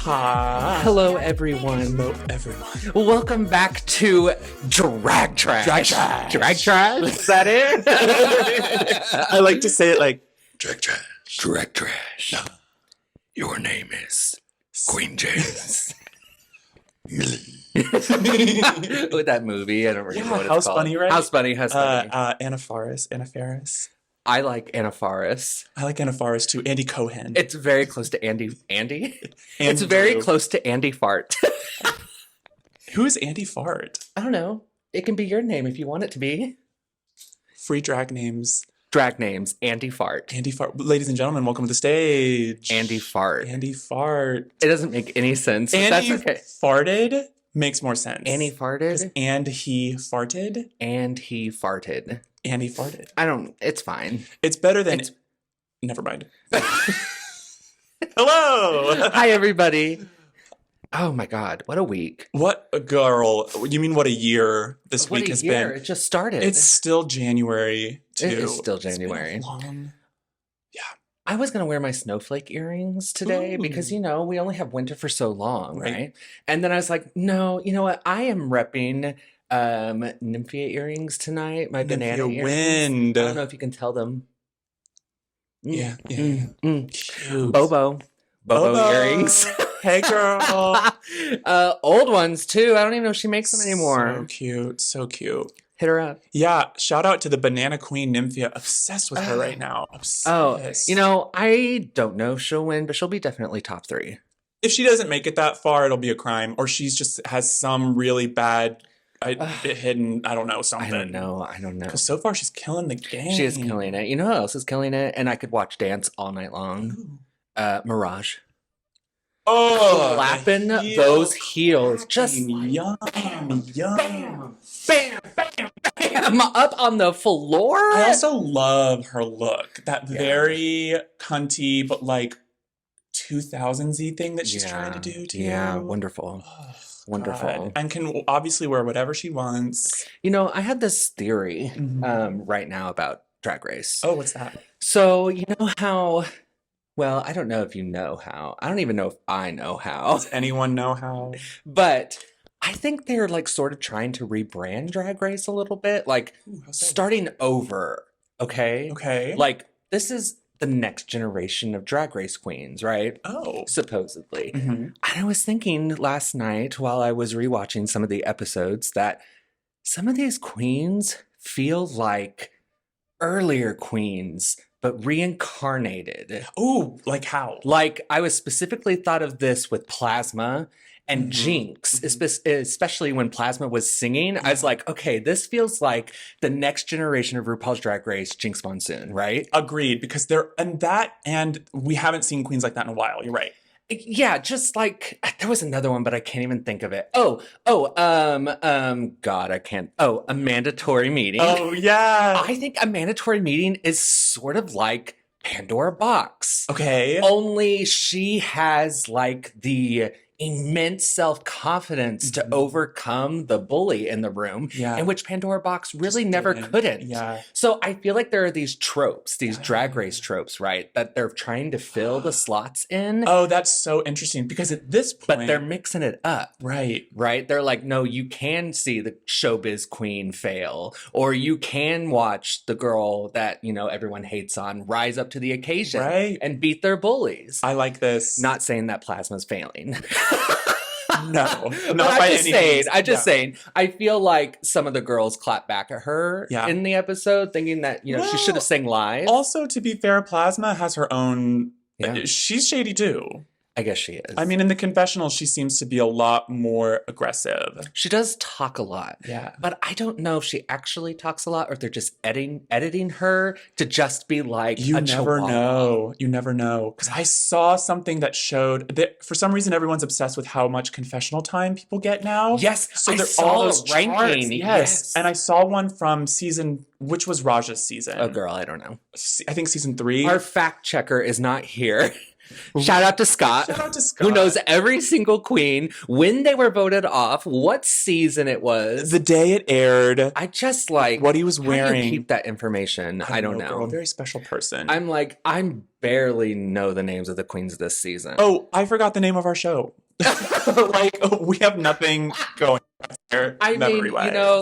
Hi. Hello, everyone. Hello, everyone. Welcome back to Drag Trash. Drag Trash. Drag Trash? Is that it? I like to say it like, Drag Trash. Drag Trash. No. Your name is Queen James. With that movie, I don't remember what it's House called. Bunny, right? House Bunny. Anna Faris. I like Anna Faris. I like Anna Faris too. Andy Cohen. It's very close to Andy. It's very close to Andy Fart. Who is Andy Fart? I don't know. It can be your name if you want it to be. Free drag names. Drag names. Andy Fart. Andy Fart. Ladies and gentlemen, welcome to the stage. Andy Fart. Andy Fart. It doesn't make any sense. Andy That's okay. farted makes more sense. Annie farted. And he farted. And he farted. And he farted. It's fine. It's better than... Never mind. Hello! Hi, everybody. Oh, my God. What a week. What a girl. You mean what a year this What week a has year. been? It just started. It's still January, too. It is still January. It's been a long... Yeah. I was going to wear my snowflake earrings today Ooh. because, we only have winter for so long, Right. right? And then I was like, no, you know what? I am repping Nymphia earrings tonight. My banana Nymphia earrings. wind. I don't know if you can tell them. Yeah. Cute. Bobo earrings. Hey, girl. Old ones too. I don't even know if she makes them anymore. So cute. Hit her up. Yeah, shout out to the Banana Queen Nymphia. Obsessed with her right now. Obsessed. I don't know if she'll win, but she'll be definitely top 3. If she doesn't make it that far, it'll be a crime. Or she's just has some really bad hidden, I don't know, something. I don't know. Because so far she's killing the game. She is killing it. You know who else is killing it? And I could watch dance all night long. Mirage. Oh, Slapping those heels. Just yum. bam, bam, bam, up on the floor. I also love her look. That very cunty, but like 2000s-y thing that she's trying to do too. Yeah, wonderful. Oh, wonderful. God. And can obviously wear whatever she wants. I had this theory right now about Drag Race. Oh, what's that? So, you know how... Well, I don't know if you know how. I don't even know if I know how. Does anyone know how? But I think they're like sort of trying to rebrand Drag Race a little bit. Like starting over. Okay? Okay. Like this is the next generation of Drag Race queens, right? Oh. Supposedly. Mm-hmm. And I was thinking last night while I was rewatching some of the episodes that some of these queens feel like earlier queens but reincarnated. Ooh, like how? Like, I was specifically thought of this with Plasma and Jinx, especially when Plasma was singing. I was like, okay, this feels like the next generation of RuPaul's Drag Race, Jinx Monsoon, right? Agreed, because and we haven't seen queens like that in a while. You're right. Yeah, just like there was another one, but I can't even think of it. God, I can't. Oh, a mandatory meeting. Oh yeah. I think a mandatory meeting is sort of like Pandora Box. Okay. Only she has like the immense self-confidence to overcome the bully in the room, in which Pandora Box really never couldn't. Yeah. So I feel like there are these tropes, these Drag Race tropes, right, that they're trying to fill the slots in. Oh, that's so interesting because at this point... But they're mixing it up. Right. Right? They're like, no, you can see the showbiz queen fail, or you can watch the girl that, everyone hates on rise up to the occasion and beat their bullies. I like this. Not saying that Plasma's failing. No, but I'm just saying. I feel like some of the girls clap back at her in the episode, thinking that she should have sang live. Also, to be fair, Plasma has her own. Yeah. She's shady too. I guess she is. I mean, in the confessional, she seems to be a lot more aggressive. She does talk a lot. Yeah. But I don't know if she actually talks a lot or if they're just editing her to just be like You never know. You never know. Because I saw something that showed that for some reason everyone's obsessed with how much confessional time people get now. Yes. So I they're saw all those ranking. Yes. And I saw one from which was Raja's season? Oh, girl, I don't know. I think season 3. Our fact checker is not here. Shout out to Scott, Shout out to Scott. who knows every single queen, when they were voted off, what season it was. The day it aired. I just like what he was how do wearing. you keep that information? I don't know. Girl, a very special person. I'm barely know the names of the queens this season. Oh, I forgot the name of our show. We have nothing going there. I mean,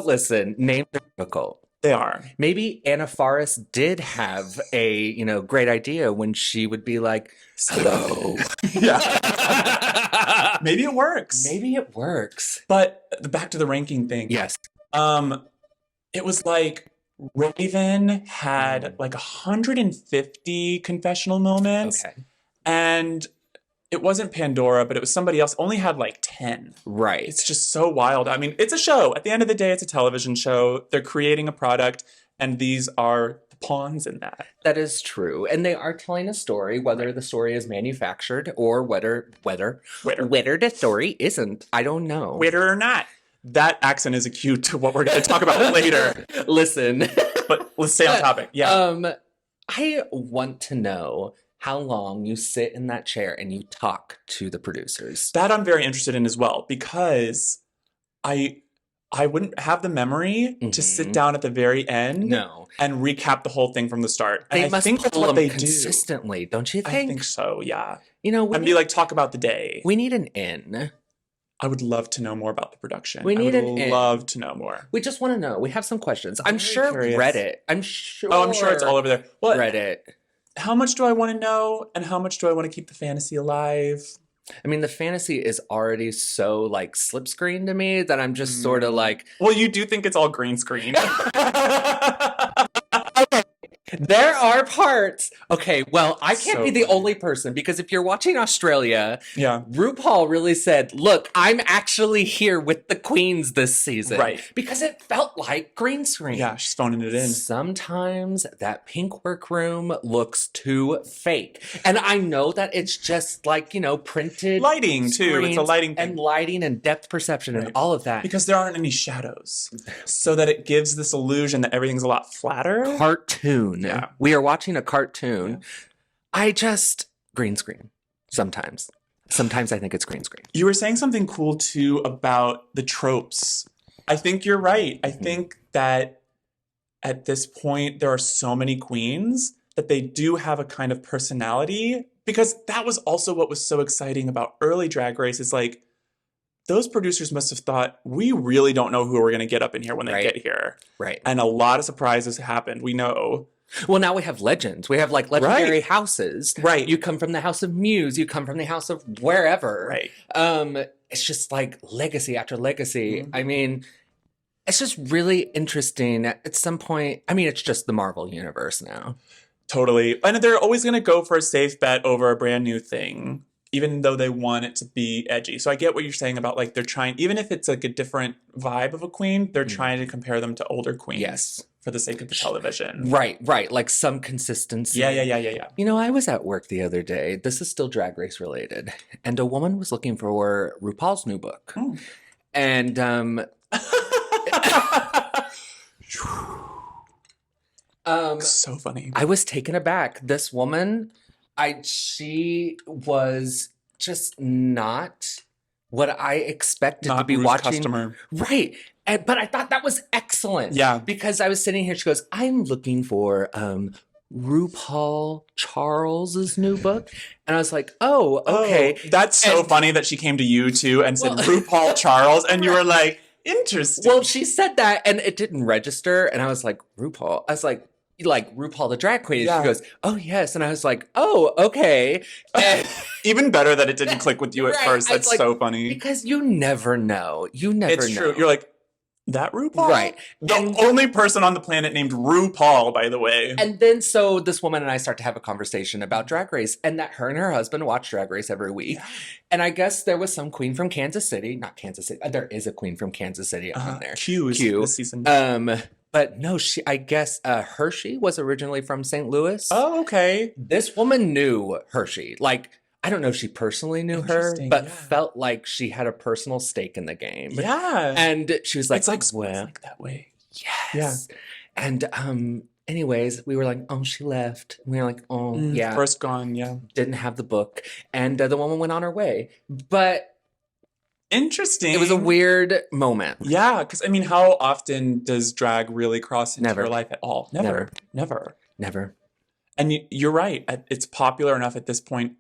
listen, names are difficult. They are. Maybe Anna Faris did have a, great idea when she would be like, hello. Yeah. Maybe it works. Maybe it works. But back to the ranking thing. Yes. It was like Raven had like 150 confessional moments. Okay. And it wasn't Pandora, but it was somebody else, only had like 10. Right. It's just so wild. I mean, it's a show. At the end of the day, it's a television show. They're creating a product, and these are the pawns in that. That is true. And they are telling a story, whether the story is manufactured or whether the story isn't. I don't know. Whether or not. That accent is a cue to what we're going to talk about later. Listen. But let's stay on topic. Yeah. I want to know how long you sit in that chair and you talk to the producers. That I'm very interested in as well, because I wouldn't have the memory to sit down at the very end and recap the whole thing from the start. They and I think that's what they do consistently, don't you think? I think so, yeah. And be like, talk about the day. We need an in. I would love to know more about the production. We need I would love to know more. We just want to know. We have some questions. I'm sure curious. Reddit. I'm sure. Oh, I'm sure it's all over there. Well, Reddit. How much do I want to know, and how much do I want to keep the fantasy alive? I mean, the fantasy is already so like slip screen to me that I'm just sort of like. Well, you do think it's all green screen. There are parts. Okay, well, I can't be the only person, because if you're watching Australia, RuPaul really said, look, I'm actually here with the queens this season. Right. Because it felt like green screen. Yeah, she's phoning it in. Sometimes that pink workroom looks too fake. And I know that it's just like, printed lighting too. It's a lighting thing. And lighting and depth perception and all of that. Because there aren't any shadows. So that it gives this illusion that everything's a lot flatter. Cartoon. Yeah. We are watching a cartoon. Yeah. Green screen. Sometimes I think it's green screen. You were saying something cool too about the tropes. I think you're right. I think that at this point, there are so many queens that they do have a kind of personality, because that was also what was so exciting about early Drag Race, is like, those producers must have thought, we really don't know who we're going to get up in here when they get here. Right. And a lot of surprises happened. We know. Well, now we have legends. We have like legendary houses. Right. You come from the House of Muse. You come from the House of wherever. Right. It's just like legacy after legacy. Mm-hmm. I mean, it's just really interesting. At some point, I mean, it's just the Marvel universe now. Totally. And they're always going to go for a safe bet over a brand new thing, even though they want it to be edgy. So I get what you're saying about like, they're trying, even if it's like a different vibe of a queen, they're trying to compare them to older queens. Yes. For the sake of the television. Right. Like some consistency. Yeah. I was at work the other day. This is still Drag Race related. And a woman was looking for RuPaul's new book. Oh. And so funny. I was taken aback. This woman, she was just not what I expected to be watching. Customer. Right. But I thought that was excellent. Yeah. Because I was sitting here, she goes, I'm looking for RuPaul Charles's new book. And I was like, oh, okay. That's so funny that she came to you too and said RuPaul Charles. And you were like, interesting. Well, she said that and it didn't register. And I was like, RuPaul? I was like RuPaul the drag queen. Yeah. She goes, oh, yes. And I was like, oh, okay. And even better that it didn't click with you at first. That's like, so funny. Because you never know. It's true. You're like, that RuPaul? Right. The only person on the planet named RuPaul, by the way. And then so this woman and I start to have a conversation about Drag Race, and that her and her husband watch Drag Race every week. Yeah. And I guess there was some queen from Kansas City. Not Kansas City. There is a queen from Kansas City on there. Q this season. But no, I guess Hershey was originally from St. Louis. Oh, okay. This woman knew Hershey. Like, I don't know if she personally knew her, but felt like she had a personal stake in the game. Yeah. And she was like, it's like, well, like that way. Yes. Yeah. And Anyways, we were like, oh, she left. We were like, oh, yeah, First gone, yeah. didn't have the book. And the woman went on her way. But Interesting. it was a weird moment. Yeah, because I mean, how often does drag really cross into Never. your life at all? Never. Never. Never. And you're right. It's popular enough at this point.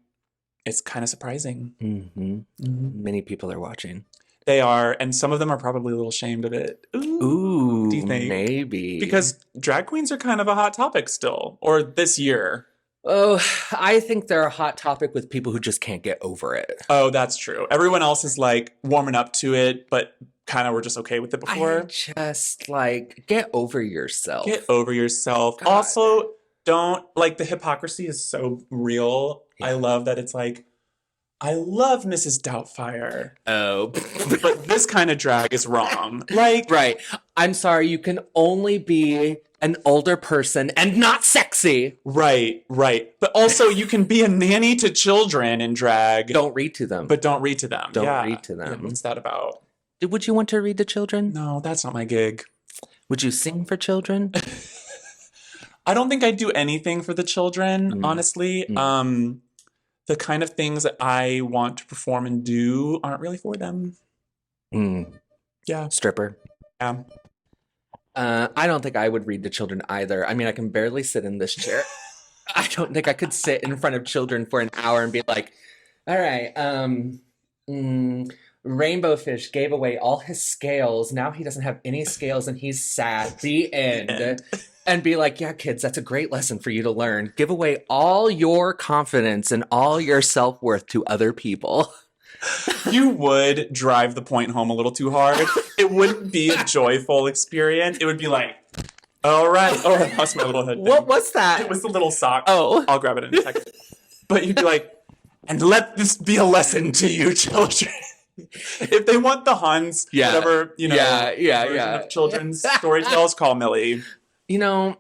It's kind of surprising. Many people are watching. They are, and some of them are probably a little ashamed of it. Ooh, do you think? Maybe. Because drag queens are kind of a hot topic still, or this year. Oh, I think they're a hot topic with people who just can't get over it. Oh, that's true. Everyone else is like warming up to it, but kind of were just okay with it before. I just like, get over yourself. Get over yourself. God. Also, don't, like, the hypocrisy is so real. Yeah. I love that it's like, I love Mrs. Doubtfire. Oh. But this kind of drag is wrong. Like, Right. I'm sorry, you can only be an older person and not sexy. right. But also, you can be a nanny to children in drag. Don't read to them. But don't read to them. Don't read to them. Yeah, what's that about? Would you want to read to children? No, that's not my gig. Would you sing for children? I don't think I'd do anything for the children, honestly. The kind of things that I want to perform and do aren't really for them. Yeah. Stripper. Yeah. I don't think I would read to children either. I mean, I can barely sit in this chair. I don't think I could sit in front of children for an hour and be like, all right, Rainbow Fish gave away all his scales. Now he doesn't have any scales and he's sad. The end. And be like, yeah, kids, that's a great lesson for you to learn. Give away all your confidence and all your self-worth to other people. You would drive the point home a little too hard. It wouldn't be a joyful experience. It would be like, all right. Oh, I lost my little hood thing. What was that? It was the little sock. Oh. I'll grab it in a second. But you'd be like, and let this be a lesson to you, children. If they want the Huns, whatever, version of children's story tales, call Millie. You know,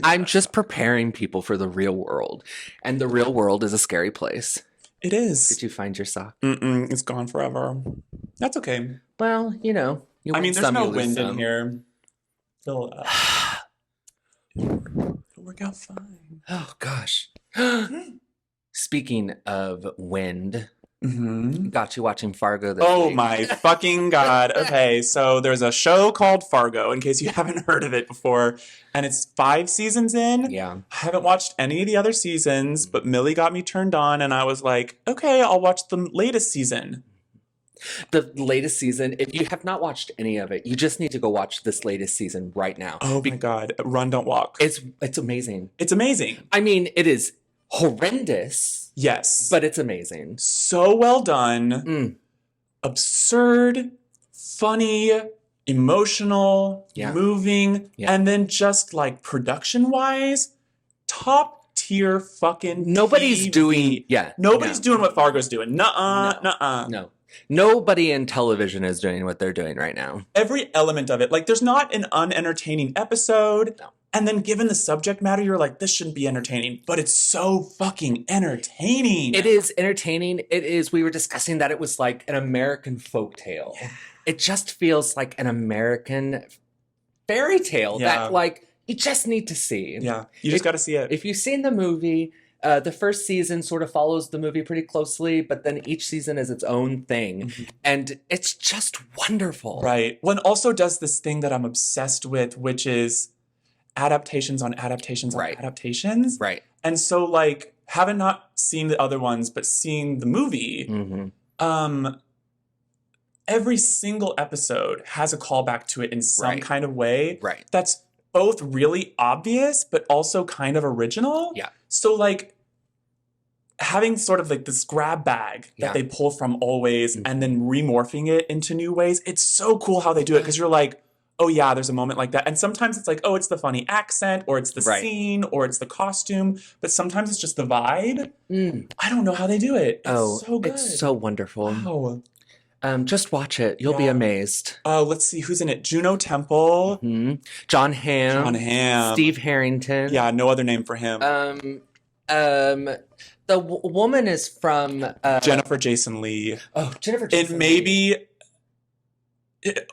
I'm just preparing people for the real world. And the real world is a scary place. It is. Did you find your sock? It's gone forever. That's okay. Well, you know. You I mean, there's some, no you lose wind in some. here. It'll work out fine. Oh, gosh. Speaking of wind, got you watching Fargo this Oh week. my fucking God. Okay, so there's a show called Fargo, in case you haven't heard of it before, and it's 5 seasons in. Yeah. I haven't watched any of the other seasons, but Millie got me turned on, and I was like, okay, I'll watch the latest season. The latest season, if you have not watched any of it, you just need to go watch this latest season right now. Oh my God. Run, don't walk. It's amazing. It's amazing. I mean, it is horrendous. Yes. But it's amazing. So well done. Absurd, funny, emotional, moving, and then just like production-wise, top tier fucking Nobody's TV. doing Nobody's doing what Fargo's doing. Nuh-uh. No. Nobody in television is doing what they're doing right now. Every element of it. Like, there's not an unentertaining episode. No. And then given the subject matter, you're like, this shouldn't be entertaining. But it's so fucking entertaining. It is entertaining. It is. We were discussing that it was like an American folktale. Yeah. It just feels like an American fairy tale that, like, you just need to see. Yeah. You just got to see it. If you've seen the movie, the first season sort of follows the movie pretty closely, but then each season is its own thing. And it's just wonderful. Right. One also does this thing that I'm obsessed with, which is adaptations on adaptations on adaptations. Right. And so, like, having not seen the other ones, but seeing the movie, every single episode has a callback to it in some kind of way. Right. That's both really obvious, but also kind of original. Yeah. So, like, having sort of like this grab bag that they pull from always and then remorphing it into new ways, it's so cool how they do it, because you're like, oh yeah, there's a moment like that. And sometimes it's like, oh, it's the funny accent, or it's the scene, or it's the costume, but sometimes it's just the vibe. I don't know how they do it. It's so good. It's so wonderful. Wow. Just watch it. You'll be amazed. Let's see who's in it. Juno Temple. John Hamm. Steve Harrington. Yeah, no other name for him. The woman is from Jennifer Jason Leigh. Oh, Jennifer Jason Leigh.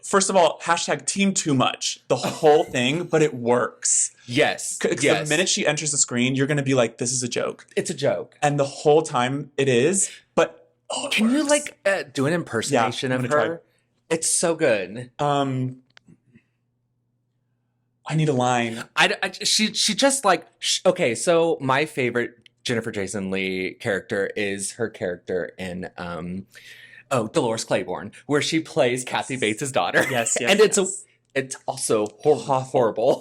First of all, hashtag team too much. The whole thing, but it works. Yes. Because Yes. the minute she enters the screen, you're going to be like, this is a joke. It's a joke. And the whole time it is, but it Can you works. like do an impersonation of her? Try. It's so good. I need a line. She just like okay. So my favorite Jennifer Jason Leigh character is her character in Dolores Claiborne, where she plays Kathy Bates' daughter. Yes, and it's also horrible,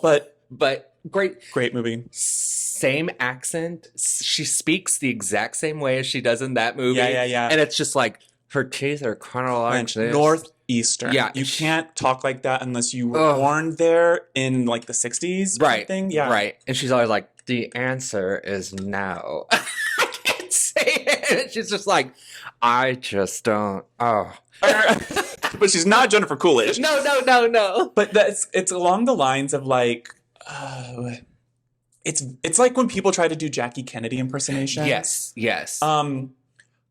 but Great movie. Same accent. She speaks the exact same way as she does in that movie. Yeah. And it's just like her teeth are kind of like this. Northeastern. Yeah. You can't talk like that unless you were born there in like the 60s. Right. Something. Yeah. Right. And she's always like, the answer is no. I can't say it. She's just like, I just don't. Oh. But she's not Jennifer Coolidge. No. But it's along the lines of like, it's like when people try to do Jackie Kennedy impersonation. Yes.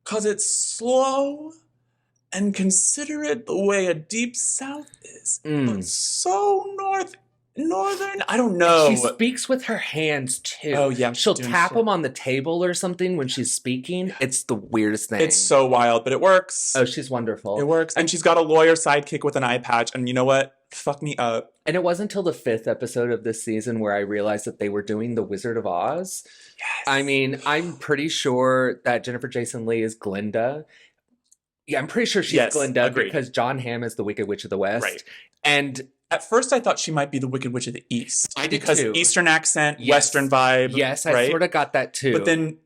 Cause it's slow and considerate the way a Deep South is, but so northern. I don't know. She speaks with her hands too. Oh yeah, she'll tap them on the table or something when she's speaking. It's the weirdest thing. It's so wild, but it works. Oh, she's wonderful. It works, and she's got a lawyer sidekick with an eye patch. And you know what? Fuck me up. And it wasn't until the 5th episode of this season where I realized that they were doing The Wizard of Oz. Yes. I mean, I'm pretty sure that Jennifer Jason Leigh is Glinda. Yeah, I'm pretty sure she's Glinda agreed. because John Hamm is the Wicked Witch of the West. Right. And at first I thought she might be the Wicked Witch of the East. I did because too. Eastern accent, Western vibe. Yes, I right? sort of got that too. But then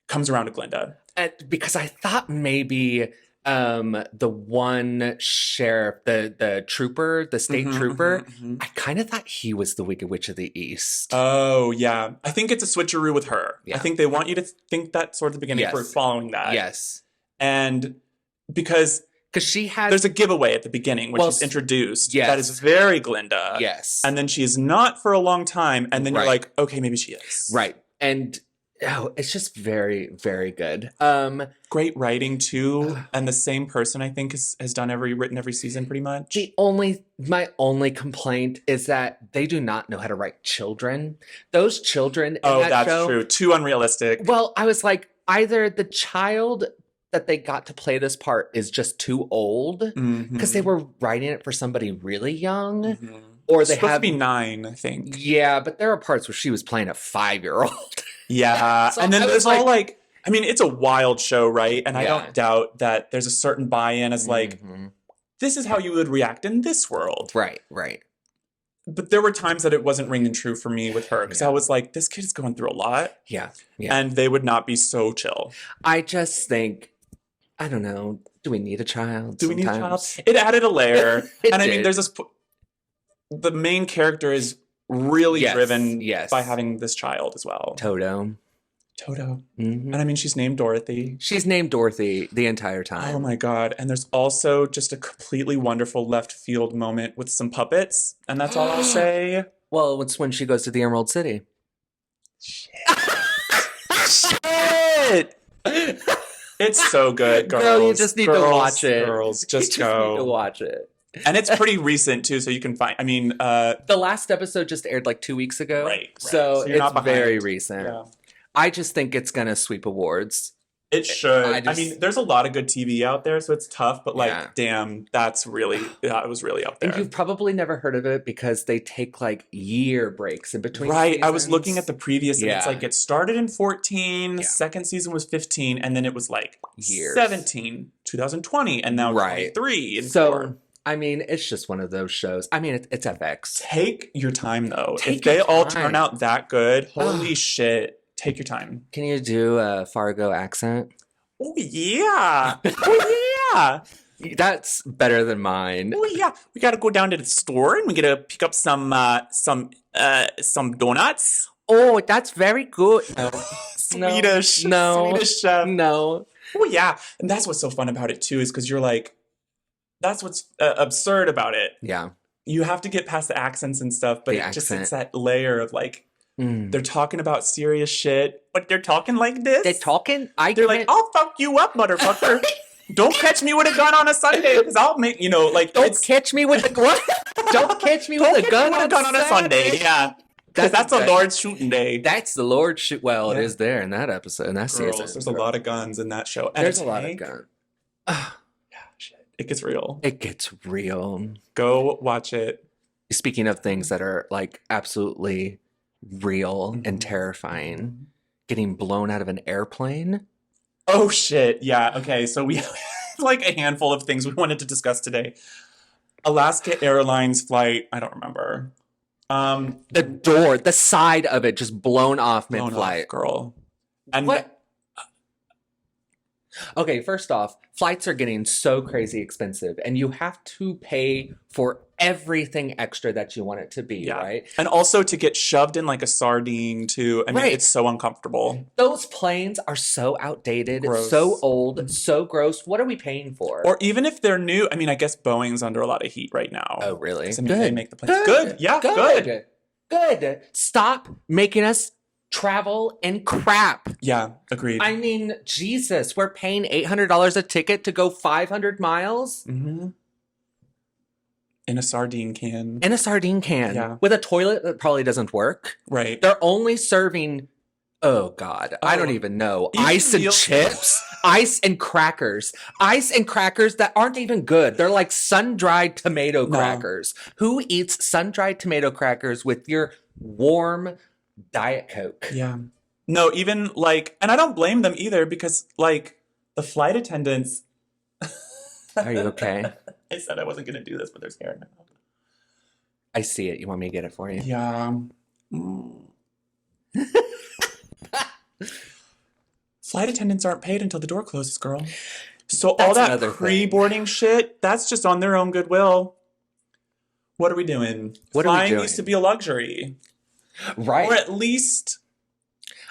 comes around to Glinda. Because I thought maybe the one sheriff, the trooper, the state trooper, I kind of thought he was the Wicked Witch of the East. Oh, yeah. I think it's a switcheroo with her. Yeah. I think they want you to think that sort of the beginning Yes. for following that. Yes. And because she has... there's a giveaway at the beginning when she's introduced. Yes. That is very Glinda. Yes. And then she is not for a long time. And then you're like, okay, maybe she is. Right. And it's just very, very good. Great writing too. And the same person, I think, has written every season pretty much. My only complaint is that they do not know how to write children. Those children in that show, true. Too unrealistic. Well, I was like, either the child that they got to play this part is just too old because they were writing it for somebody really young, or they supposed to be 9, I think. Yeah, but there are parts where she was playing a 5-year-old. Yeah, So and then I there's was all like, I mean, it's a wild show, right? And I Yeah. don't doubt that there's a certain buy-in as like, this is how you would react in this world. Right. But there were times that it wasn't ringing true for me with her because I was like, this kid is going through a lot. Yeah. And they would not be so chill. I just think, I don't know, do we need a child? Do we need a child? sometimes? It added a layer. And I mean, did. there's this, the main character is really driven by having this child as well. Toto. And I mean, she's named Dorothy. She's named Dorothy the entire time. Oh my God. And there's also just a completely wonderful left field moment with some puppets. And that's all I'll say. Well, it's when she goes to the Emerald City. Shit! It's so good, girls. Girl, you just need to watch it. Girls, You just go. need to watch it. And it's pretty recent too, so you can find. I mean, the last episode just aired like 2 weeks ago, right. So you're not it's very behind. recent. Yeah. I just think it's gonna sweep awards. It should. I mean, there's a lot of good TV out there, so it's tough. But like, damn, it was really up there. And you've probably never heard of it because they take like year breaks in between. Right. I was seasons. looking at the previous, and it's like it started in 14, Yeah. second season was 15, and then it was like Years. 17, 2020, and now 23 and so 4. I mean, it's just one of those shows. I mean, it's FX. Take your time though. Take if they your all time. turn out that good, holy shit, take your time. Can you do a Fargo accent? Oh yeah. Oh yeah. That's better than mine. Oh yeah. We gotta go down to the store and we gotta pick up some donuts. Oh, that's very good. Swedish. No. Swedish chef. No. Oh yeah. And that's what's so fun about it too, is because you're like, that's what's absurd about it. Yeah. You have to get past the accents and stuff, but it's that layer of like, they're talking about serious shit, but they're talking like this. They're talking? They're like, I'll fuck you up, motherfucker. Don't catch me with a gun on a Sunday because I'll make, like, Don't catch me with a what? Don't catch me with a gun on a Sunday. Yeah. Because that's a Lord's shooting day. That's the Lord's shoot. Well, it is there in that episode, in that season. There's a lot of guns in that show. And there's a lot of guns. Yeah, shit. It gets real. It gets real. Go watch it. Speaking of things that are like absolutely real and terrifying, getting blown out of an airplane. Oh, shit. Yeah. Okay. So we have like a handful of things we wanted to discuss today. Alaska Airlines flight. I don't remember. The side of it just blown off mid-flight. Girl. And what? Okay, first off, flights are getting so crazy expensive, and you have to pay for everything extra that you want it to be, right? And also to get shoved in like a sardine, too. I mean, it's so uncomfortable. Those planes are so outdated, so old, so gross. What are we paying for? Or even if they're new, I mean, I guess Boeing's under a lot of heat right now. Oh, really? I mean, they make the planes. Good. Yeah, good. Stop making us travel in crap. Yeah, agreed. I mean, Jesus, we're paying $800 a ticket to go 500 miles? Mm-hmm. In a sardine can. In a sardine can. Yeah. With a toilet that probably doesn't work. Right. They're only serving, oh God, I don't even know. Ice and chips. Ice and crackers. Ice and crackers that aren't even good. They're like sun-dried tomato crackers. Who eats sun-dried tomato crackers with your warm Diet Coke? Yeah. No, even like, and I don't blame them either because like the flight attendants. Are you okay? I said I wasn't going to do this, but there's hair now. I see it. You want me to get it for you? Yeah. Flight attendants aren't paid until the door closes, girl. So all that pre-boarding shit, that's just on their own goodwill. What are we doing? Flying used to be a luxury. Right. Or at least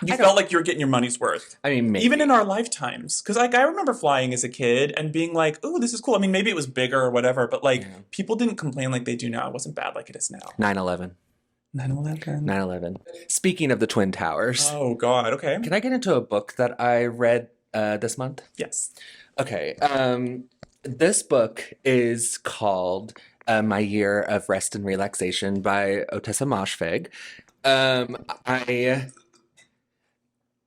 you felt like you were getting your money's worth. I mean, maybe. Even in our lifetimes. Because like I remember flying as a kid and being like, oh, this is cool. I mean, maybe it was bigger or whatever, but like people didn't complain like they do now. It wasn't bad like it is now. 9/11. 9/11. 9/11. Speaking of the Twin Towers. Oh, God. Okay. Can I get into a book that I read this month? Yes. Okay. This book is called My Year of Rest and Relaxation by Otessa Moshfegh.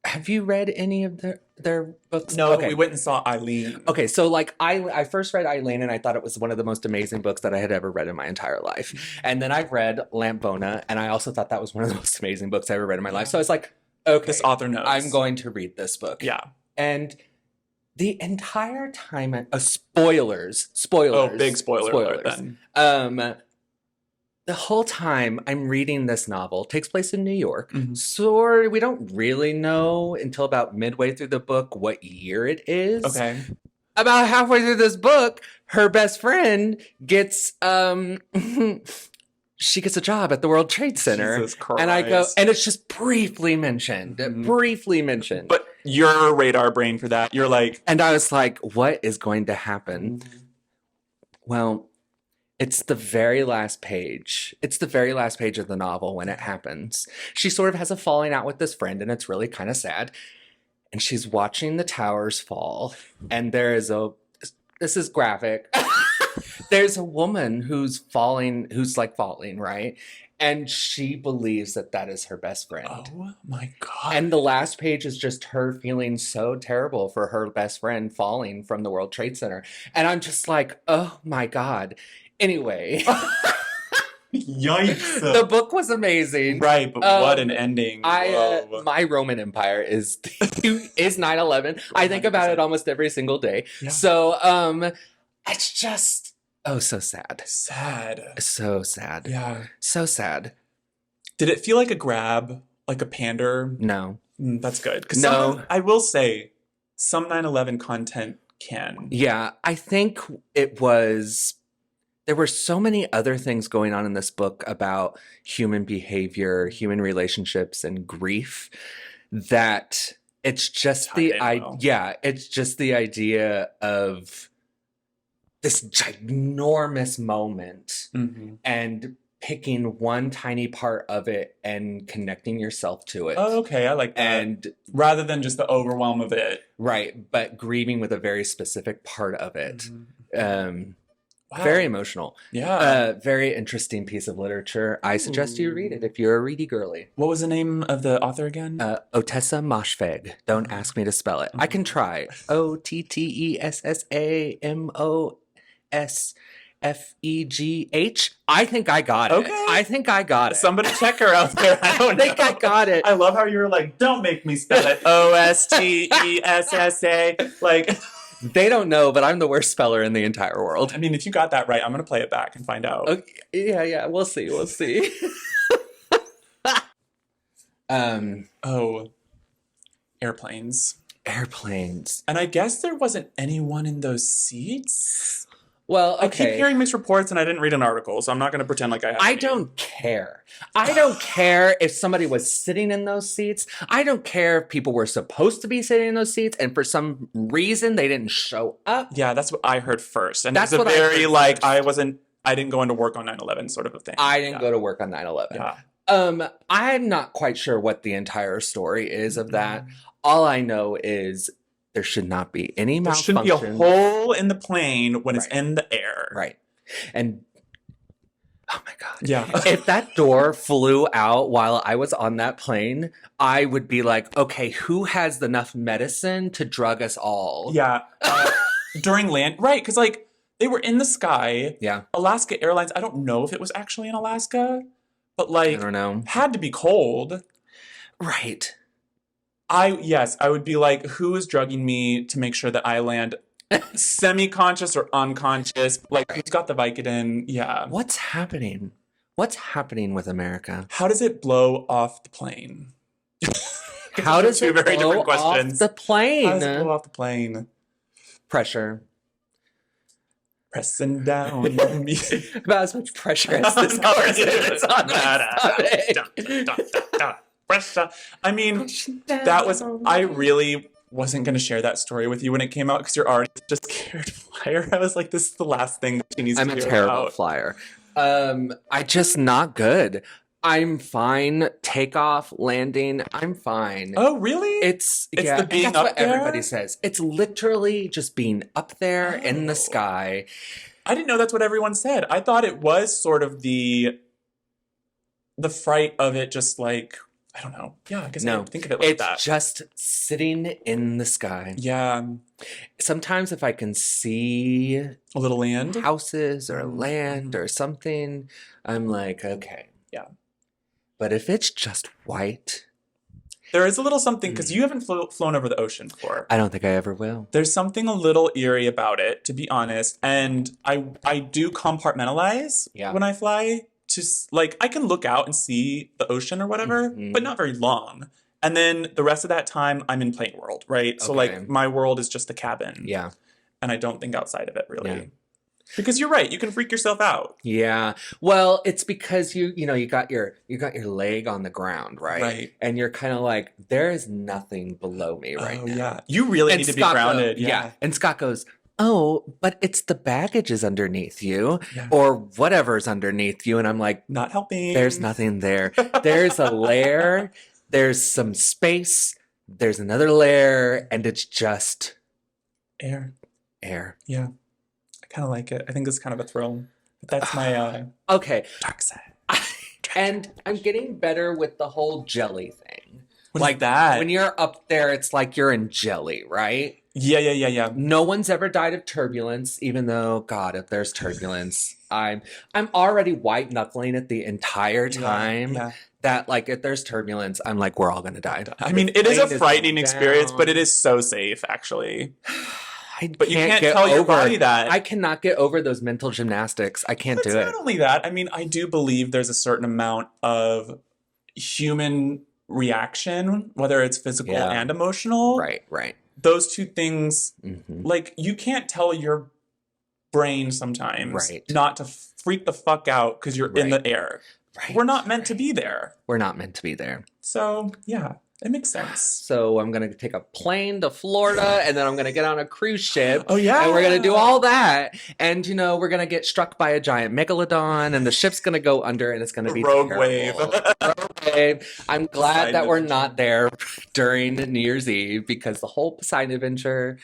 Have you read any of their books? No, we went and saw Eileen. Okay, so like I first read Eileen and I thought it was one of the most amazing books that I had ever read in my entire life. And then I read Lampona and I also thought that was one of the most amazing books I ever read in my life. So I was like, okay, this author knows. I'm going to read this book. Yeah. And the entire time, spoilers. Oh, big spoiler alert then. The whole time I'm reading this novel, takes place in New York. Mm-hmm. So we don't really know until about midway through the book what year it is. Okay. About halfway through this book, her best friend gets she gets a job at the World Trade Center. Jesus Christ. And I go, and it's just briefly mentioned. But your radar brain for that, you're like. And I was like, what is going to happen? Mm-hmm. Well, it's the very last page. It's the very last page of the novel when it happens. She sort of has a falling out with this friend, and it's really kind of sad. And she's watching the towers fall, and this is graphic. There's a woman who's falling, right? And she believes that is her best friend. Oh my God. And the last page is just her feeling so terrible for her best friend falling from the World Trade Center. And I'm just like, oh my God. Anyway. Yikes. The book was amazing. Right, but what an ending. My Roman Empire is 9/11. I think about it almost every single day. Yeah. So it's just so sad. So sad. Yeah. So sad. Did it feel like a grab? Like a pander? No. That's good. Because I will say, some 9/11 content can. Yeah, I think it was. There were so many other things going on in this book about human behavior, human relationships, and grief that it's just it's just the idea of this ginormous moment and picking one tiny part of it and connecting yourself to it. Oh, okay, I like that. And rather than just the overwhelm of it. right, but grieving with a very specific part of it. Wow. Very emotional. Yeah. Very interesting piece of literature. I suggest you read it if you're a ready girly. What was the name of the author again? Otessa Moshfegh. Don't ask me to spell it. I can try. OTTESSAMOSFEGH. I think I got it. Okay. I think I got it. Somebody check her out there. I don't think I got it. I love how you were like, don't make me spell it. OSTESSA. Like, they don't know, but I'm the worst speller in the entire world. I mean, if you got that right, I'm going to play it back and find out. Okay. Yeah. We'll see. Oh, airplanes. Airplanes. And I guess there wasn't anyone in those seats. Well, okay. I keep hearing mixed reports, and I didn't read an article, so I'm not going to pretend like I have. I don't care. I don't care if somebody was sitting in those seats. I don't care if people were supposed to be sitting in those seats, and for some reason they didn't show up. Yeah, that's what I heard first, and That's it's a what I very heard like first. I didn't go into work on 9/11 sort of a thing. I didn't go to work on 9/11. Yeah. I'm not quite sure what the entire story is of that. All I know is there should not be any There malfunction. shouldn't be a hole in the plane when it's Right. in the air. Right. And oh my God. Yeah. If that door flew out while I was on that plane, I would be like, okay, who has enough medicine to drug us all? Yeah. During land, right? Because like they were in the sky. Yeah. Alaska Airlines. I don't know if it was actually in Alaska, but like I don't know. had to be cold. Right. I would be like, who is drugging me to make sure that I land semi-conscious or unconscious? Like, who's got the Vicodin? Yeah. What's happening? What's happening with America? How does it blow off the plane? How does Two it very blow different questions. off the plane? How does it blow off the plane? Pressure. Pressing down on me. About as much pressure as this No, person it is on my stomach. Pressure. I mean, that was, I really wasn't going to share that story with you when it came out because you're already just scared flyer. I was like, this is the last thing that she needs I'm to a hear terrible about. flyer. I just not good. I'm fine. Takeoff, landing, I'm fine. Oh, really? It's the being that's up what there? everybody says. It's literally just being up there in the sky. I didn't know that's what everyone said. I thought it was sort of the fright of it, just like, I don't know. Yeah, I guess I No, didn't think of it like it's that. just sitting in the sky. Yeah, Sometimes if I can see a little land. houses or land or something, I'm like, okay. Yeah. But if it's just white, There is a little something, because you haven't flown over the ocean before. I don't think I ever will. There's something a little eerie about it, to be honest. And I do compartmentalize when I fly. Like, I can look out and see the ocean or whatever, but not very long. And then the rest of that time, I'm in plane world, right? So, like, my world is just the cabin. Yeah. And I don't think outside of it, really. Yeah. Because you're right, you can freak yourself out. Yeah. Well, it's because you got your leg on the ground, right? Right. And you're kind of like, there is nothing below me right now. Yeah. You really need to be grounded. Yeah. And Scott goes, oh, but it's the baggage is underneath you, Yeah. or whatever's underneath you. And I'm like, Not helping. there's nothing there. There's a layer, there's some space, there's another layer, and it's just Air. Yeah. I kind of like it. I think it's kind of a thrill. But that's my Okay. dark side. And I'm getting better with the whole jelly thing. What is Like that? when you're up there, it's like you're in jelly, right? Yeah. No one's ever died of turbulence, even though, God, if there's turbulence, I'm already white knuckling it the entire time. Yeah. That like if there's turbulence, I'm like, we're all gonna die. I mean, it is a frightening experience, but it is so safe, actually. But you can't tell your body that. I cannot get over those mental gymnastics. I can't do it. Not only that, I mean, I do believe there's a certain amount of human reaction, whether it's physical and emotional. Right. Those two things, like, you can't tell your brain sometimes not to freak the fuck out because you're in the air. Right. We're not meant to be there. We're not meant to be there. So, yeah. It makes sense. So I'm going to take a plane to Florida, and then I'm going to get on a cruise ship. Oh, yeah. And we're going to do all that. And, you know, we're going to get struck by a giant megalodon, and the ship's going to go under, and it's going to be Rogue terrible. wave. Rogue wave. I'm glad Poseidon that we're Adventure. not there during New Year's Eve, because the whole Poseidon Adventure,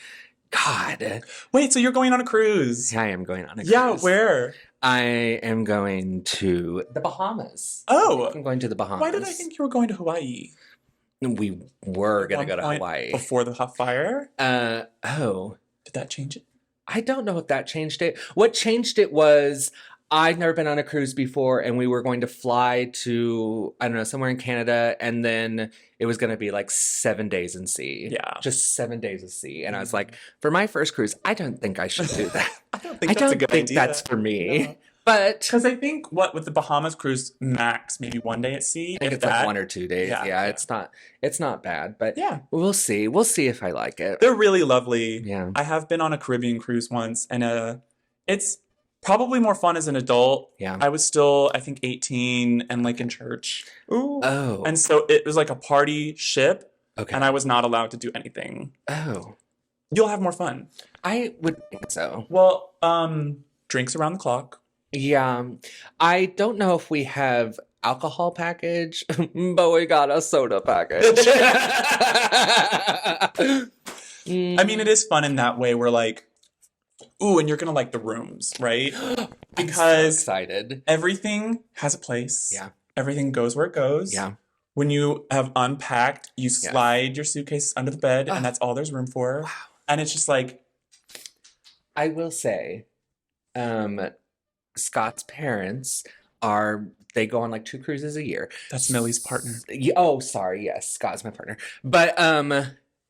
God. Wait, so you're going on a cruise? I am going on a cruise. Yeah, where? I am going to the Bahamas. Oh. I'm going to the Bahamas. Why did I think you were going to Hawaii? We were going to go to One point Hawaii. Before the hot fire? Oh. Did that change it? I don't know if that changed it. What changed it was I'd never been on a cruise before, and we were going to fly to, I don't know, somewhere in Canada, and then it was going to be like 7 days in sea. Yeah. Just 7 days of sea. And I was like, for my first cruise, I don't think I should do that. I don't think that's a good idea. That's for me. No. But Because I think with the Bahamas cruise, max maybe 1 day at sea. I think if it's like that. 1 or 2 days. Yeah, Yeah, yeah. it's not bad. But Yeah. we'll see. We'll see if I like it. They're really lovely. Yeah. I have been on a Caribbean cruise once, and it's probably more fun as an adult. Yeah. I was still, I think, 18 and like in church. Ooh. Oh. And so it was like a party ship, Okay. and I was not allowed to do anything. Oh. You'll have more fun. I would think so. Well, drinks around the clock. Yeah. I don't know if we have alcohol package, but we got a soda package. I mean, it is fun in that way. We're like, ooh, and you're gonna like the rooms, right? I'm so Because excited. everything has a place. Yeah. Everything goes where it goes. Yeah. When you have unpacked, you slide your suitcase under the bed, and that's all there's room for. Wow. And it's just like, I will say, Scott's parents they go on like 2 cruises a year. that's Millie's partner. Oh, sorry. Yes, Scott's my partner. But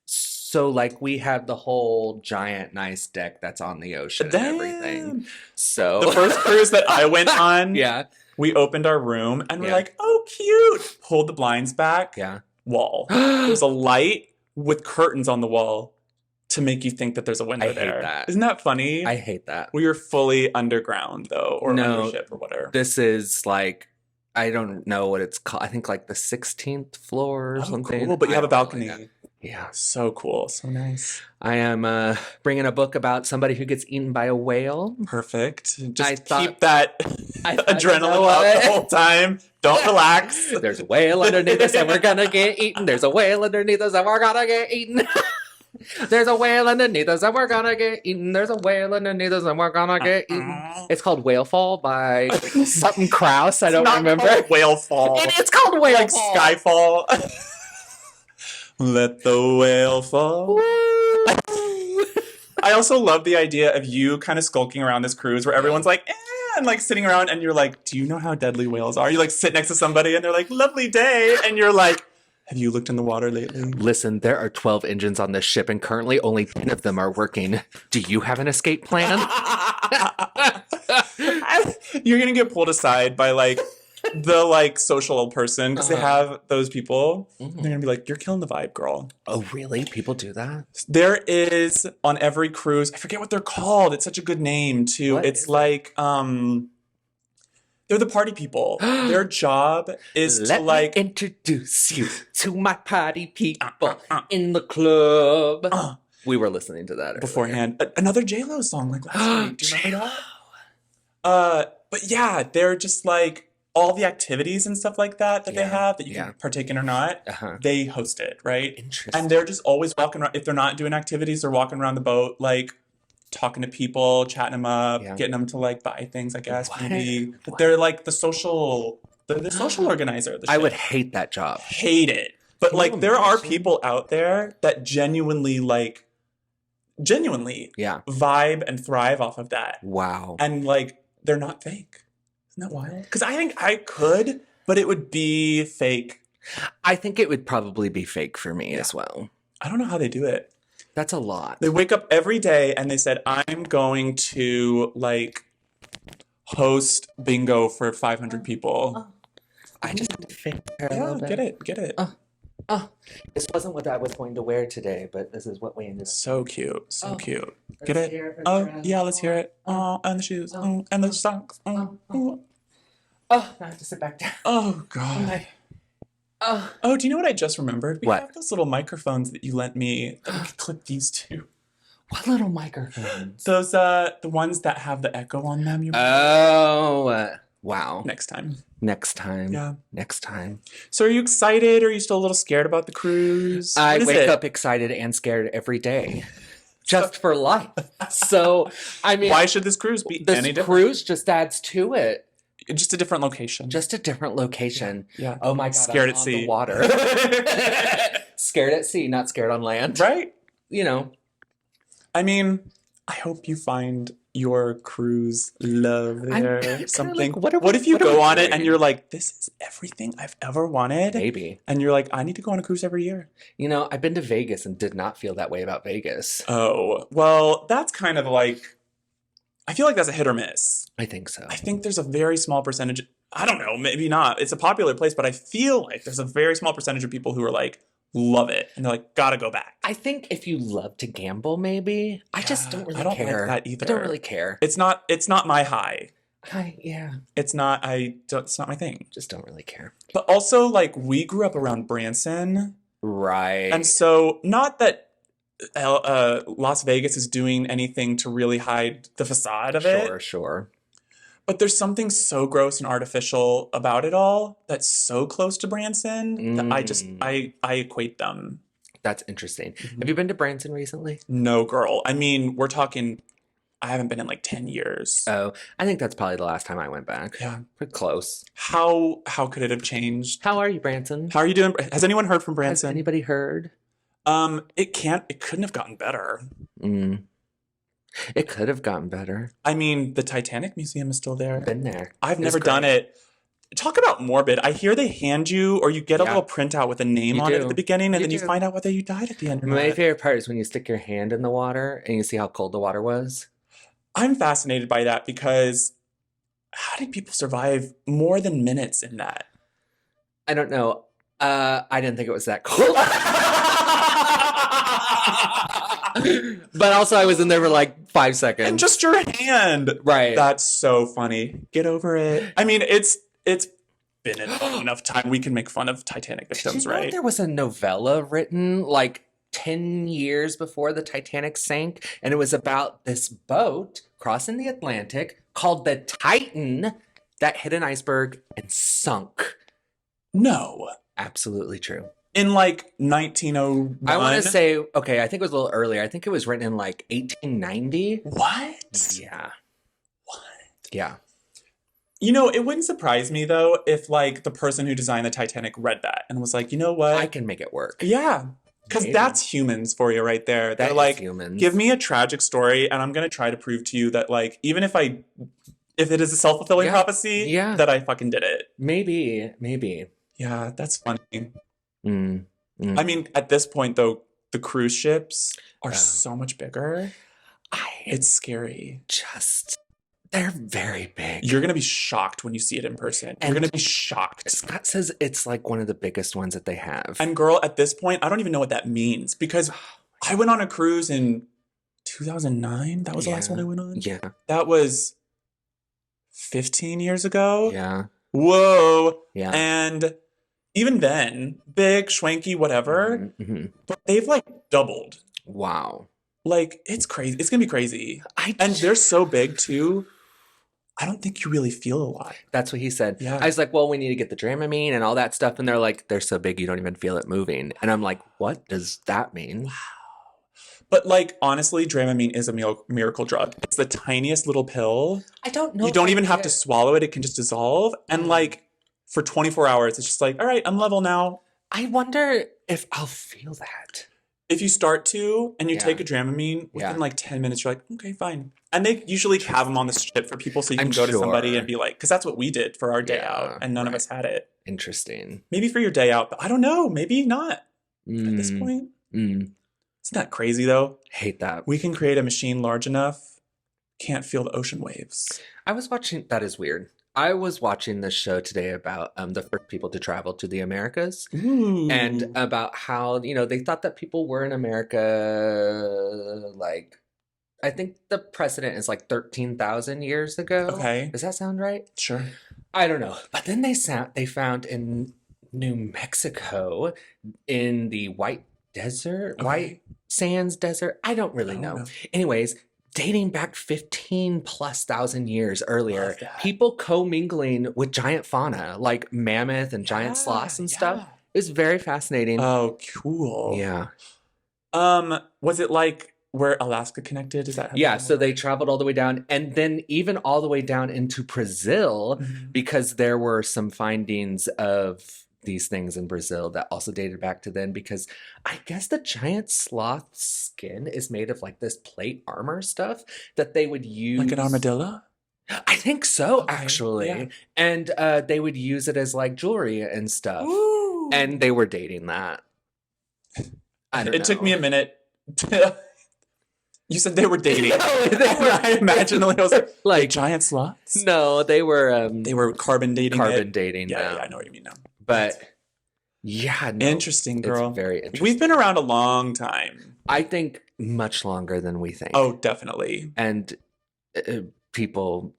so like we have the whole giant nice deck that's on the ocean and everything. Damn. So The first cruise that I went on, yeah, we opened our room and we're Yeah. like, oh, cute. Pulled the blinds back. yeah. Wall. There's a light with curtains on the wall to make you think that there's a window I hate there. that. Isn't that funny? I hate that. We were fully underground though, or No. undership or whatever. This is like, I don't know what it's called. I think like the 16th floor or Oh, something. cool. But you I have a don't really balcony. know. Yeah. So cool. So nice. I am bringing a book about somebody who gets eaten by a whale. Perfect. I Just thought- keep that I thought, you adrenaline know up what? the whole time. Don't relax. There's a whale underneath us and we're gonna get eaten. There's a whale underneath us and we're gonna get eaten. There's a whale underneath us and we're gonna get eaten. There's a whale underneath us and we're gonna get eaten. It's called Whale Fall by something Krause. I don't Not remember. called Whale Fall. It's called Whale Like Fall. Skyfall. Let the whale fall. I also love the idea of you kind of skulking around this cruise where everyone's like, and like sitting around and you're like, do you know how deadly whales are? You like sit next to somebody and they're like, lovely day. And you're like, have you looked in the water lately? Listen, there are 12 engines on this ship and currently only 10 of them are working. Do you have an escape plan? You're going to get pulled aside by like the like social person because they Uh-huh. have those people. Mhm. They're going to be like, you're killing the vibe, girl. Oh, really? People do that? There is on every cruise, I forget what they're called. It's such a good name too. What It's is it? like they're the party people. Their job is Let to like me introduce you to my party people in the club. We were listening to that earlier. beforehand. Another J-Lo song like last week. Do you remember that? But yeah, they're just like all the activities and stuff like that they Yeah, have that you yeah. can partake in or not. Uh-huh. They host it, right? Interesting. And they're just always walking around. If they're not doing activities, they're walking around the boat, like talking to people, chatting them up, Yeah. getting them to like buy things, I guess, What? maybe. But What? they're like the social organizer. Of the I would ship. hate that job. Hate it. But Can like you there are imagine? people out there that genuinely Yeah. vibe and thrive off of that. Wow. And like they're not fake. Isn't that wild? Because I think I could, but it would be fake. I think it would probably be fake for me as well. I don't know how they do it. That's a lot. They wake up every day and they said, I'm going to like host bingo for 500 people. I just had to fit there a Yeah, little bit. get it. Oh, this wasn't what I was going to wear today, but this is what we ended up. So cute. So Oh. cute. Let's Get it? hear it for the Oh, dress. yeah, let's hear it. Oh, and the shoes. Oh, and the socks. Oh, oh. Oh, now I have to sit back down. Oh, God. Okay. Oh, do you know what I just remembered? We What? have those little microphones that you lent me that we could clip these to. What little microphones? Those, the ones that have the echo on them. You remember? Oh, wow. Next time. Next time. Yeah. Next time. So are you excited? Or are you still a little scared about the cruise? I What is wake it? up excited and scared every day. Just for life. So, I mean, Why should this cruise be this any different? cruise just adds to it. Just a different location. Just a different location. Yeah. Oh my God. Scared I'm at on sea. the water. Scared at sea, not scared on land. Right? You know. I mean, I hope you find your cruise love there. kinda Something. like, what are what we- if you what are go we on it and doing? you're like, this is everything I've ever wanted? Maybe. And you're like, I need to go on a cruise every year. You know, I've been to Vegas and did not feel that way about Vegas. Oh, well, that's kind of like, I feel like that's a hit or miss. I think so. I think there's a very small percentage. I don't know, maybe not. It's a popular place, but I feel like there's a very small percentage of people who are like, love it. And they're like, gotta go back. I think if you love to gamble, maybe. I just don't really I don't care. like that either. I don't really care. It's not my high. Yeah, It's not my thing. just don't really care. But also, like, we grew up around Branson. Right. And so, not that Las Vegas is doing anything to really hide the facade of it. Sure. But there's something so gross and artificial about it all that's so close to Branson that I equate them. That's interesting. Mhm. Have you been to Branson recently? No, girl. I mean, we're talking, I haven't been in like 10 years. Oh, I think that's probably the last time I went back. Yeah. Pretty close. How could it have changed? How are you, Branson? How are you doing? Has anyone heard from Has Branson? anybody heard? It couldn't have gotten better. It could have gotten better. I mean, the Titanic Museum is still there. Been there. I've It was never done great. it. Talk about morbid. I hear they hand you, or you get a Yeah. little printout with a name You on it do. at the beginning, and You then you do. find out whether you died at the end or My not. favorite part is when you stick your hand in the water and you see how cold the water was. I'm fascinated by that because how did people survive more than minutes in that? I don't know. I didn't think it was that cold. But also, I was in there for like 5 seconds. And just your hand. Right. That's so funny. Get over it. I mean, it's been a long enough time. We can make fun of Titanic Did victims, you know right? there was a novella written like 10 years before the Titanic sank, and it was about this boat crossing the Atlantic called the Titan that hit an iceberg and sunk. No. Absolutely true. In like 1901. I want to say, okay, I think it was a little earlier. I think it was written in like 1890. What? Yeah. What? Yeah. You know, it wouldn't surprise me though if like the person who designed the Titanic read that and was like, you know what? I can make it work. Yeah. Because Maybe. that's humans for you right there. That They're is like, humans. give me a tragic story and I'm going to try to prove to you that like, even if it is a self-fulfilling Yeah. prophecy, Yeah. that I fucking did it. Maybe. Yeah, that's funny. Mm. Mm. I mean, at this point though, the cruise ships are Oh. so much bigger. It's scary. They're very big. You're going to be shocked when you see it in person. You're And- going to be shocked. Scott says it's like one of the biggest ones that they have. And girl, at this point, I don't even know what that means because I went on a cruise in 2009. That was the last Yeah. one I went on. Yeah. That was 15 years ago. Yeah. Whoa. Yeah. And even then, big, schwanky, whatever, Mhm. but they've like doubled. Wow. Like, it's crazy. It's going to be crazy. And they're so big too. I don't think you really feel a lot. That's what he said. Yeah. I was like, well, we need to get the Dramamine and all that stuff. And they're like, they're so big, you don't even feel it moving. And I'm like, what does that mean? But like, honestly, Dramamine is a miracle drug. It's the tiniest little pill. I don't know. You don't even have to swallow it. It can just dissolve. And like, for 24 hours, it's just like, all right, I'm level now. I wonder if I'll feel that. If you start to and you Yeah. take a Dramamine, within Yeah. like 10 minutes, you're like, okay, fine. And they usually have them on the ship for people so you I'm can go to somebody sure. and be like, because that's what we did for our day Yeah, out. And none of right. us had it. Interesting. Maybe for your day out, but I don't know. Maybe not at this Mm, point. mm. Isn't that crazy though? Hate that. We can create a machine large enough, can't feel the ocean waves. I was watching, that is weird. I was watching this show today about the first people to travel to the Americas. Ooh. And about how, they thought that people were in America, like, I think the precedent is like 13,000 years ago. Okay. Does that sound right? Sure. I don't know. But then they found in New Mexico in the White Desert, Okay. White Sands Desert. I don't really I don't know. know. Anyways, dating back 15 plus thousand years earlier, Love that. people commingling with giant fauna like mammoth and giant sloths and stuff. Yeah. It was very fascinating. Oh, cool. Yeah. Was it like where Alaska connected? Is that how Yeah, so they traveled all the way down and then even all the way down into Brazil Mhm. because there were some findings of these things in Brazil that also dated back to then because I guess the giant sloth skin is made of like this plate armor stuff that they would use. Like an armadillo? I think so, Okay, actually. yeah. And they would use it as like jewelry and stuff. Ooh. And they were dating that. I don't know. It took me a minute. You said they were dating. No, they were. I imagine I was like Like giant sloths. no, they were Carbon dating. carbon dating. Yeah, now. I know what you mean now. But yeah, no, Interesting, girl. It's very interesting. We've been around a long time. I think much longer than we think. Oh, definitely. And people,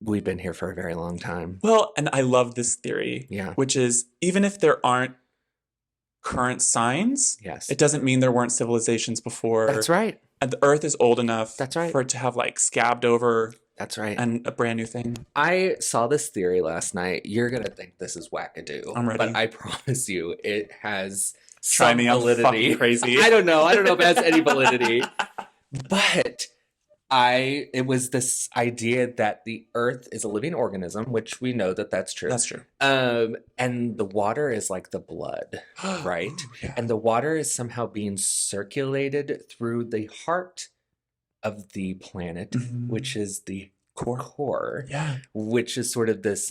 we've been here for a very long time. Well, and I love this theory, Yeah. which is even if there aren't current signs, Yes. it doesn't mean there weren't civilizations before. That's right. And the Earth is old enough That's right. for it to have like scabbed over That's right. and a brand new thing. I saw this theory last night. You're gonna think this is wackadoo. I'm ready. But I promise you, it has Try some me, I'm validity. fucking crazy. I don't know. I don't know if it has any validity. But it was this idea that the Earth is a living organism, which we know that that's true. That's true. And the water is like the blood, right? Yeah. And the water is somehow being circulated through the heart of the planet, Mhm. which is the Core. core, Yeah. which is sort of this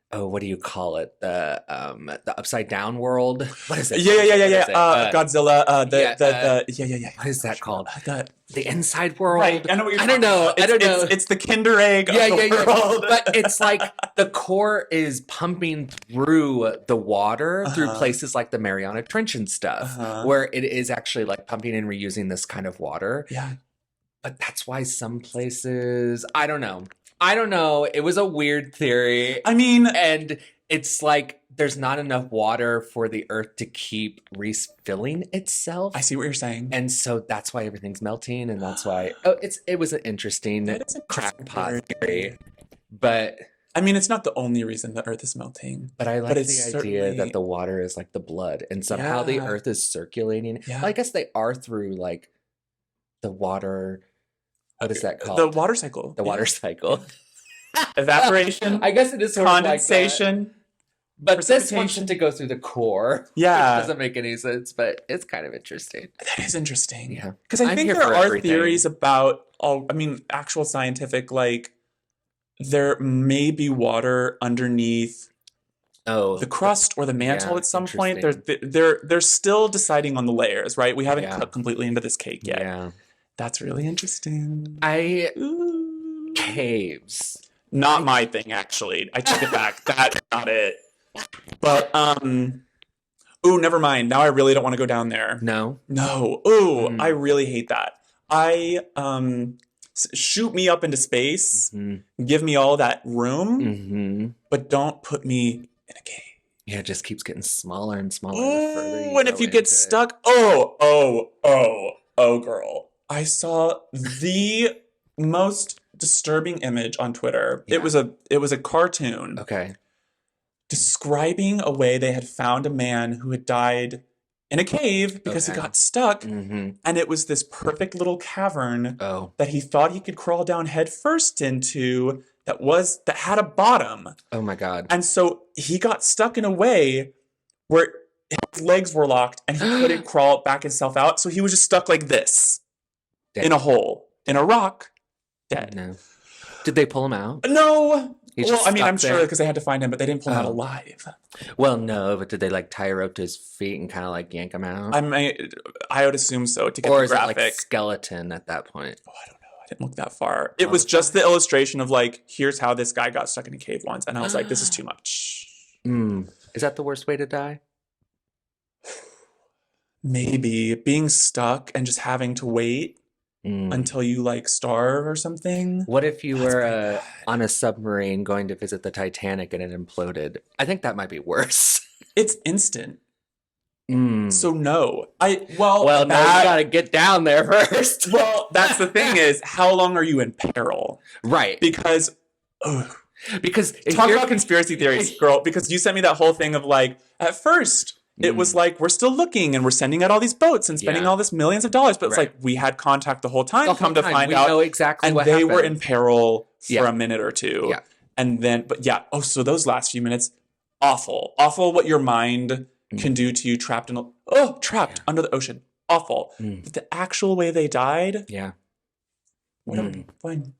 what do you call it? The upside down world. What is it? Yeah. What is it? Godzilla. Yeah, what is that called? The inside world. Right. I know what you're I don't talking know. about. I don't know. It's the Kinder Egg of the world. But it's like the core is pumping through the water through Uh-huh. places like the Mariana Trench and stuff, Uh-huh. where it is actually like pumping and reusing this kind of water. Yeah. But that's why some places, I don't know. It was a weird theory. I mean, And it's like there's not enough water for the earth to keep refilling itself. I see what you're saying. And so that's why everything's melting, and that's why it was an interesting That is an crackpot interesting theory. But I mean, it's not the only reason the Earth is melting. I like it's the idea certainly- that the water is like the blood, and somehow the Yeah. earth is circulating. Yeah. Well, I guess they are through like the water. What is that called? The water cycle. The water cycle. Evaporation, I guess it is sort of like that. condensation. But this wants precipitation. it to go through the core. Yeah. Which doesn't make any sense, but it's kind of interesting. That is interesting. Yeah. Because I I'm think here there for are everything. theories about actual scientific, like there may be water underneath Oh, the crust or the mantle Yeah, at some point. interesting. They're still deciding on the layers, right? We haven't Yeah. cut completely into this cake yet. yeah. That's really interesting. Caves. Not my thing, actually. I take it back. That's not it. But ooh, never mind. Now I really don't want to go down there. No. No. Ooh, Mm. I really hate that. Shoot me up into space, Mm-hmm. give me all that room, Mm-hmm. but don't put me in a cave. Yeah, it just keeps getting smaller and smaller the further you Ooh, and go if you into get it. stuck, girl. I saw the most disturbing image on Twitter. Yeah. It was a cartoon Okay. describing a way they had found a man who had died in a cave because he Okay. got stuck, Mm-hmm. and it was this perfect little cavern Oh. that he thought he could crawl down head first into that had a bottom. Oh my God. And so he got stuck in a way where his legs were locked and he couldn't crawl back himself out. So he was just stuck like this Dead. in a hole, in a rock, dead. No. Did they pull him out? No. He's Well, just I mean, stuck I'm sure there? because they had to find him, but they didn't pull him out Oh. alive. Well, no, but did they like tie a rope to his feet and kind of like yank him out? I would assume so to get Or the is it graphic. like skeleton at that point? Oh, I don't know. I didn't look that far. It Oh, was okay. just the illustration of like, here's how this guy got stuck in a cave once. And I was like, this is too much. Is that the worst way to die? Maybe being stuck and just having to wait Mm. until you like starve or something. What if you That's were pretty bad. on a submarine going to visit the Titanic and it imploded? I think that might be worse. It's instant. Mm. So no. Well, no, you gotta get down there first. Well, that's the thing is, how long are you in peril? Right. Because talk about conspiracy theories, girl, because you sent me that whole thing of like, at first, it was like, we're still looking and we're sending out all these boats and spending all this millions of dollars. But it's like, we had contact the whole time, to find out. We know exactly what happened. And they were happened. in peril for a minute or two. Yeah. And then, so those last few minutes, awful. Awful what your mind can do to you trapped under the ocean. Awful. But the actual way they died. Yeah. Fine.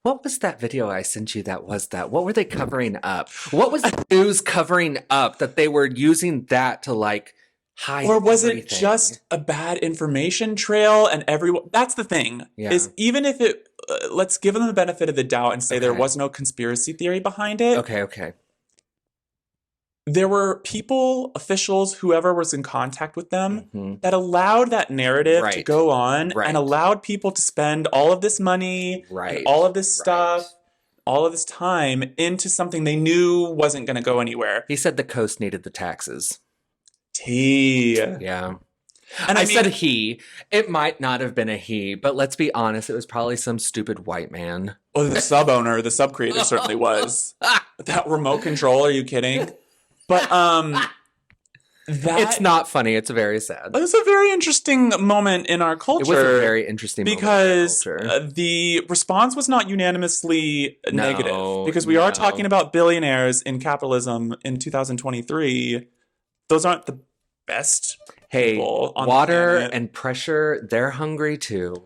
What was that video I sent you what were they covering up? What was the news covering up that they were using that to like hide? Or was everything? it just a bad information trail and everyone? That's the thing. Yeah. Is even if it, let's give them the benefit of the doubt and say there was no conspiracy theory behind it. Okay. There were people, officials, whoever was in contact with them that allowed that narrative to go on and allowed people to spend all of this money, and all of this stuff, all of this time into something they knew wasn't going to go anywhere. He said the coast needed the taxes. Yeah. And I said he. It might not have been a he, but let's be honest, it was probably some stupid white man. Well, the sub-owner, the sub-creator certainly was. That remote control, are you kidding? But it's not funny. It's very sad. It's a very interesting moment in our culture. It was a very interesting moment because in our culture. The response was not unanimously negative. Because we are talking about billionaires in capitalism in 2023. Those aren't the best people on water the planet. and pressure, they're hungry too.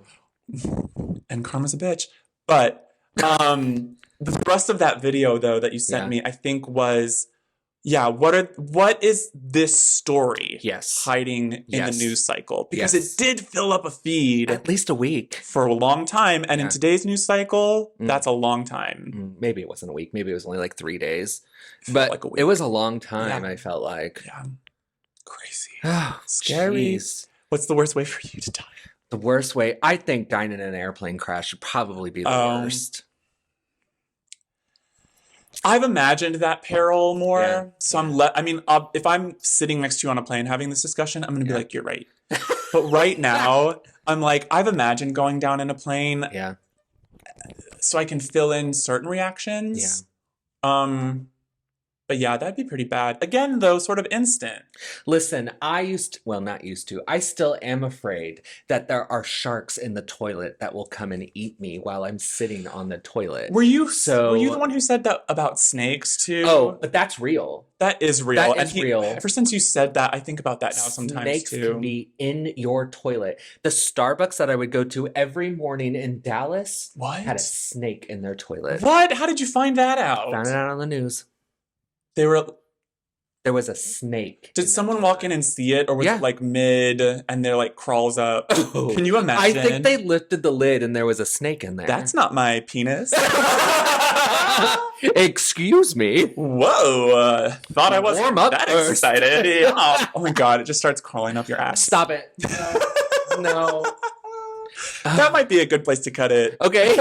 And karma's a bitch. But the thrust of that video, though, that you sent me, I think was... what is this story hiding in the news cycle? Because it did fill up a feed. At least a week. For a long time. And in today's news cycle, that's a long time. Maybe it wasn't a week. Maybe it was only like 3 days. But like it was a long time, I felt like. Yeah. Crazy. Scary. What's the worst way for you to die? The worst way? I think dying in an airplane crash should probably be the worst. I've imagined that peril more. Yeah. So if I'm sitting next to you on a plane having this discussion, I'm going to be like, you're right. But right now, I'm like, I've imagined going down in a plane. Yeah. So I can fill in certain reactions. Yeah. But yeah, that'd be pretty bad. Again, though, sort of instant. Listen, I still am afraid that there are sharks in the toilet that will come and eat me while I'm sitting on the toilet. Were you the one who said that about snakes too? Oh, but that's real. That is real. That is real. Ever since you said that, I think about that now sometimes snakes too. Snakes can be in your toilet. The Starbucks that I would go to every morning in Dallas had a snake in their toilet. What? How did you find that out? Found it out on the news. There was a snake. Did someone walk in and see it? Or was it like mid and they're like crawls up? Can you imagine? I think they lifted the lid and there was a snake in there. That's not my penis. Excuse me. Whoa. Thought I wasn't that first. excited. Yeah. Oh my God. It just starts crawling up your ass. Stop it. No. That might be a good place to cut it. Okay.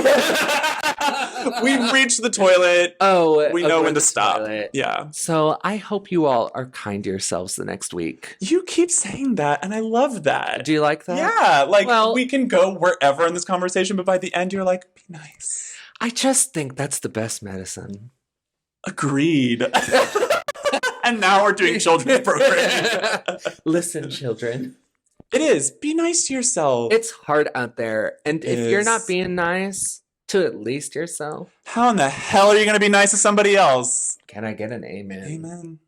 We've reached the toilet. Oh, we know when to stop. Toilet. Yeah. So I hope you all are kind to yourselves the next week. You keep saying that, and I love that. Do you like that? Yeah. We can go wherever in this conversation, but by the end, you're like, be nice. I just think that's the best medicine. Agreed. And now we're doing children's programming. Listen, children. It is. Be nice to yourself. It's hard out there. And if you're not being nice to at least yourself. How in the hell are you going to be nice to somebody else? Can I get an amen? Amen.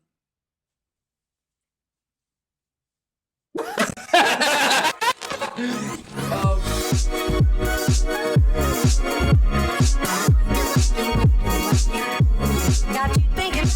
Got you thinking.